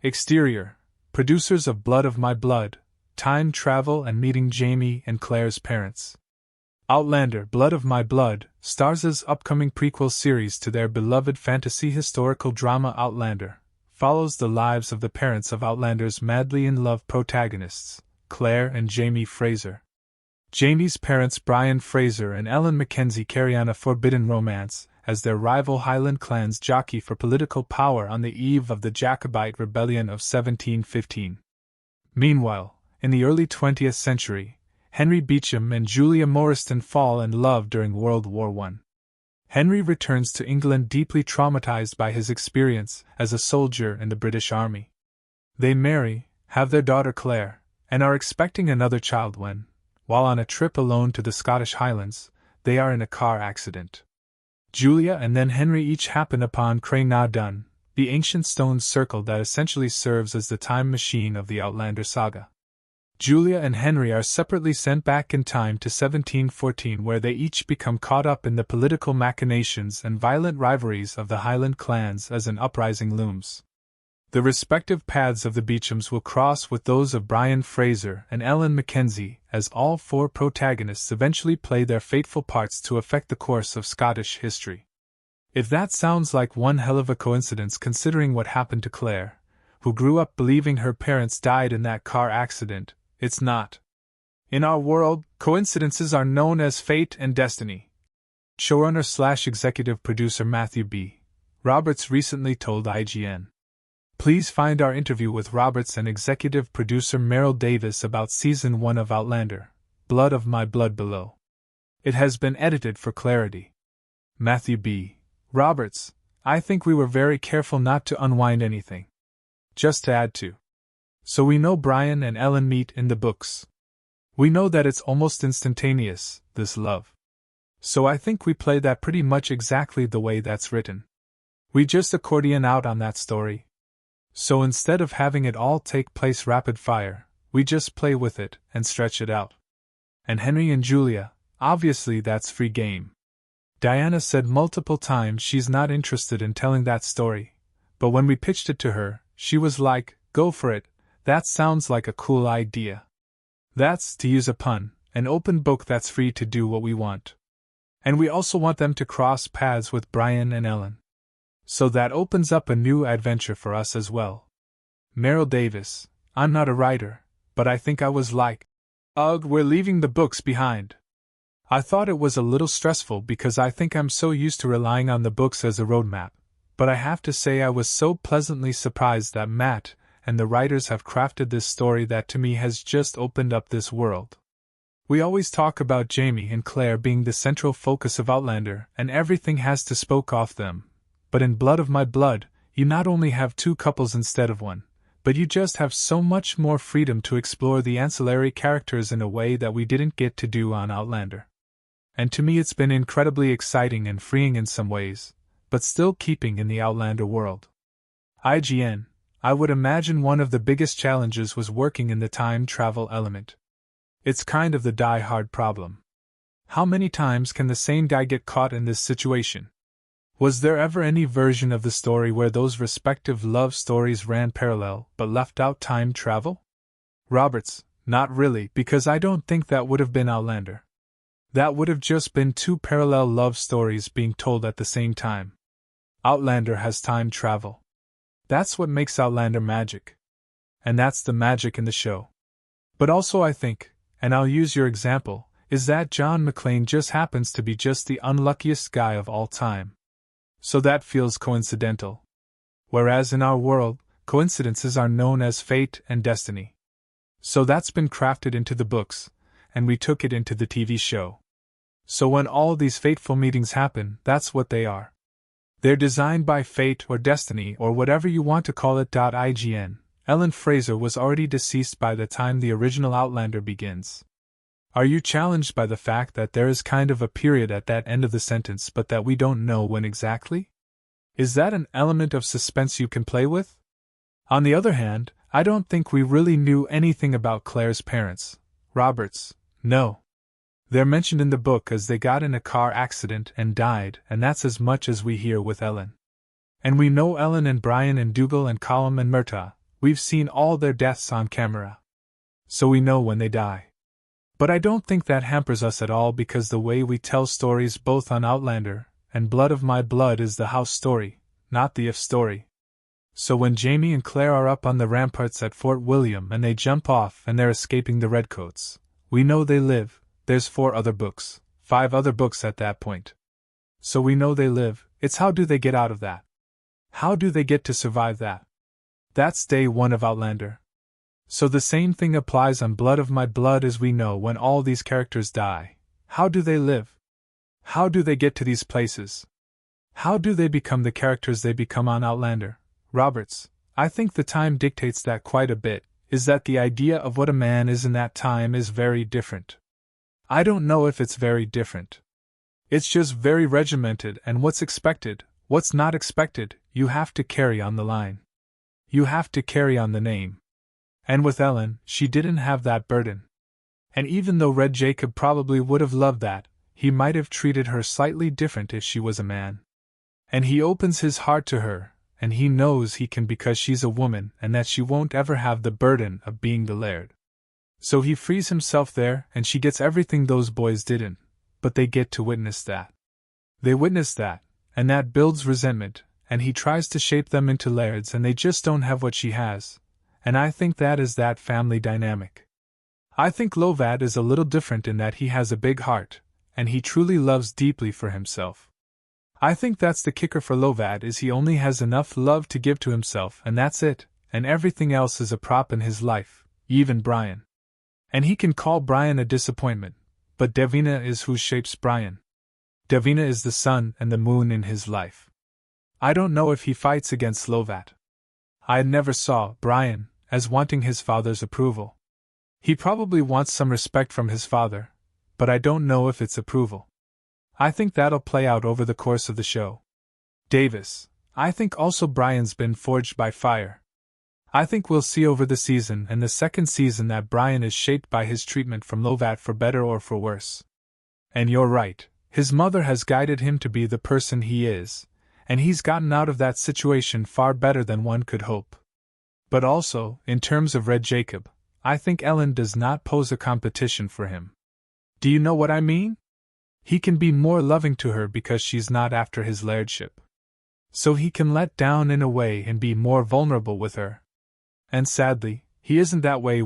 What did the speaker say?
Exterior: producers of Blood of My Blood, time travel and meeting Jamie and Claire's parents. Outlander: Blood of My Blood, Starz's upcoming prequel series to their beloved fantasy historical drama Outlander, follows the lives of the parents of Outlander's madly in love protagonists, Claire and Jamie Fraser. Jamie's parents, Brian Fraser and Ellen MacKenzie, carry on a forbidden romance as their rival Highland clans jockey for political power on the eve of the Jacobite rebellion of 1715. Meanwhile, in the early 20th century, Henry Beauchamp and Julia Moriston fall in love during World War I. Henry returns to England deeply traumatized by his experience as a soldier in the British Army. They marry, have their daughter Claire, and are expecting another child when, while on a trip alone to the Scottish Highlands, they are in a car accident. Julia and then Henry each happen upon Craigh, the ancient stone circle that essentially serves as the time machine of the Outlander saga. Julia and Henry are separately sent back in time to 1714, where they each become caught up in the political machinations and violent rivalries of the Highland clans as an uprising looms. The respective paths of the Beauchamps will cross with those of Brian Fraser and Ellen MacKenzie, as all four protagonists eventually play their fateful parts to affect the course of Scottish history. If that sounds like one hell of a coincidence considering what happened to Claire, who grew up believing her parents died in that car accident, it's not. In our world, coincidences are known as fate and destiny. Showrunner/executive producer Matthew B. Roberts recently told IGN. Please find our interview with Roberts and executive producer Meryl Davis about Season 1 of Outlander, Blood of My Blood below. It has been edited for clarity. Matthew B. Roberts, I think we were very careful not to unwind anything. Just to add to. So we know Brian and Ellen meet in the books. We know that it's almost instantaneous, this love. So I think we play that pretty much exactly the way that's written. We just accordion out on that story. So instead of having it all take place rapid fire, we just play with it and stretch it out. And Henry and Julia, obviously that's free game. Diana said multiple times she's not interested in telling that story, but when we pitched it to her, she was like, go for it, that sounds like a cool idea. That's, to use a pun, an open book that's free to do what we want. And we also want them to cross paths with Brian and Ellen. So that opens up a new adventure for us as well. Meryl Davis, I'm not a writer, but I think I was like, ugh, we're leaving the books behind. I thought it was a little stressful because I think I'm so used to relying on the books as a roadmap, but I have to say I was so pleasantly surprised that Matt and the writers have crafted this story that to me has just opened up this world. We always talk about Jamie and Claire being the central focus of Outlander and everything has to spoke off them. But in Blood of My Blood, you not only have two couples instead of one, but you just have so much more freedom to explore the ancillary characters in a way that we didn't get to do on Outlander. And to me it's been incredibly exciting and freeing in some ways, but still keeping in the Outlander world. IGN, I would imagine one of the biggest challenges was working in the time travel element. It's kind of the die-hard problem. How many times can the same guy get caught in this situation? Was there ever any version of the story where those respective love stories ran parallel but left out time travel? Roberts, not really, because I don't think that would have been Outlander. That would have just been two parallel love stories being told at the same time. Outlander has time travel. That's what makes Outlander magic. And that's the magic in the show. But also I think, and I'll use your example, is that John McClane just happens to be just the unluckiest guy of all time. So that feels coincidental. Whereas in our world, coincidences are known as fate and destiny. So that's been crafted into the books, and we took it into the TV show. So when all these fateful meetings happen, that's what they are. They're designed by fate or destiny or whatever you want to call it. IGN, Ellen Fraser was already deceased by the time the original Outlander begins. Are you challenged by the fact that there is kind of a period at that end of the sentence but that we don't know when exactly? Is that an element of suspense you can play with? On the other hand, I don't think we really knew anything about Claire's parents. Roberts, no. They're mentioned in the book as they got in a car accident and died, and that's as much as we hear with Ellen. And we know Ellen and Brian and Dougal and Colm and Murtagh, We've seen all their deaths on camera. So we know when they die. But I don't think that hampers us at all because the way we tell stories both on Outlander and Blood of My Blood is the house story, not the if story. So when Jamie and Claire are up on the ramparts at Fort William and they jump off and they're escaping the Redcoats, we know they live. There's 5 other books at that point. So we know they live. It's how do they get out of that? How do they get to survive that? That's day 1 of Outlander. So the same thing applies on Blood of My Blood as we know when all these characters die. How do they live? How do they get to these places? How do they become the characters they become on Outlander? Roberts, I think the time dictates that quite a bit, is that the idea of what a man is in that time is very different. I don't know if it's very different. It's just very regimented, and what's expected, what's not expected, you have to carry on the line. You have to carry on the name. And with Ellen, she didn't have that burden. And even though Red Jacob probably would have loved that, he might have treated her slightly different if she was a man. And he opens his heart to her, and he knows he can because she's a woman and that she won't ever have the burden of being the laird. So he frees himself there, and she gets everything those boys didn't, but they get to witness that. They witness that, and that builds resentment, and he tries to shape them into lairds and they just don't have what she has. And I think that is that family dynamic. I think Lovat is a little different in that he has a big heart, and he truly loves deeply for himself. I think that's the kicker for Lovat is he only has enough love to give to himself and that's it, and everything else is a prop in his life, even Brian. And he can call Brian a disappointment, but Davina is who shapes Brian. Davina is the sun and the moon in his life. I don't know if he fights against Lovat. I never saw Brian as wanting his father's approval. He probably wants some respect from his father, but I don't know if it's approval. I think that'll play out over the course of the show. Davis, I think also Brian's been forged by fire. I think we'll see over the season and the second season that Brian is shaped by his treatment from Lovat for better or for worse. And you're right, his mother has guided him to be the person he is, and he's gotten out of that situation far better than one could hope. But also, in terms of Red Jacob, I think Ellen does not pose a competition for him. Do you know what I mean? He can be more loving to her because she's not after his lairdship. So he can let down in a way and be more vulnerable with her. And sadly, he isn't that way